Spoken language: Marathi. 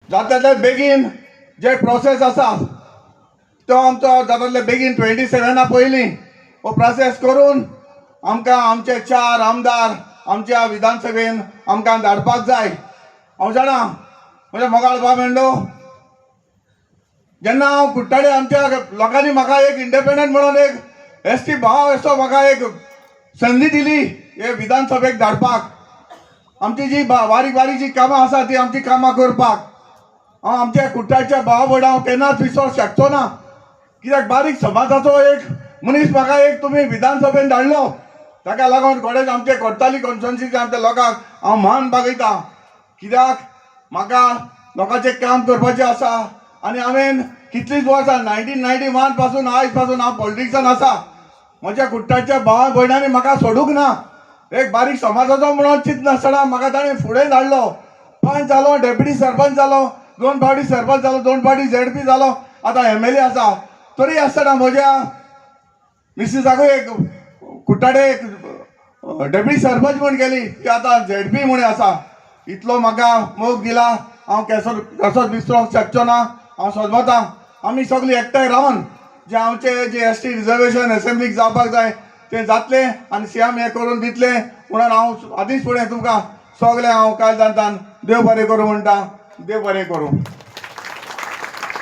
जाता बेगीन जे प्रोसेस आसा तो आमचो जाता बेगीन 27 पयलीं हो प्रोसेस करून आमकां आमचे 4 आमदार आमच्या विधानसभेन आमकां धाडपाक जाय। हांव जाणा म्हणजे मोगाळ बाबेंडो जेन्ना हांव कुट्टाडे आमच्या लोकांनी म्हाका एक इंडिपेंडंट म्हणून एक एसटी भाव असो म्हाका एक संदी दिली हे विधानसभेक धाडपाक। आमची जी बारीक बारीक जी कामां आसा ती आमची कामां करपाक हांव आमच्या कुट्टाडच्या भावा भयण हांव केन्नाच विसरूंक शकचो ना। कित्याक बारीक समाजाचो एक मनीस म्हाका एक तुमी विधानसभेन धाडलो ताका लागून कोणेच आमचे कोर्ताली कॉन्स्टिट्युएन्सीच्या आमच्या लोकांक हांव मान बागयता। कित्याक म्हाका लोकांचें काम करपाचें आसा आनी हांवें कितलींच वर्सां 1991 पासून आयज पासून हांव पॉलिटिक्सान आसा। म्हज्या कुट्टाडच्या भावा भयणांनी म्हाका सोडूंक ना। एक बारीक समाजाचो म्हणून चिंतनासतना म्हाका ताणें फुडें धाडलो। पंच जालो, डेप्युटी सरपंच जालो, 2 फावटी सरपंच जालो, 2 फावटी ZP जालो, आतां MLA आसा। तरी आसतना म्हज्या मिसेसाकूय एक कुट्टाडे एक डेप्युटी सरपंच म्हूण गेली ती आतां ZP म्हूण आसा। इतलो म्हाका मोग दिला हांव कसोच विसरूंक शकचो ना। हांव सोदमतां आमी सगळीं एकठांय रावन जे आमचे जे ST रिजर्वेशन असेंब्लीक जावपाक जाय तें जातलें आनी CM हें करून दितलें म्हणून हांव आदींच फुडें तुमकां सगळें हांव काल जाणटान देव बरें करूं म्हणटा। देव बरें करूं।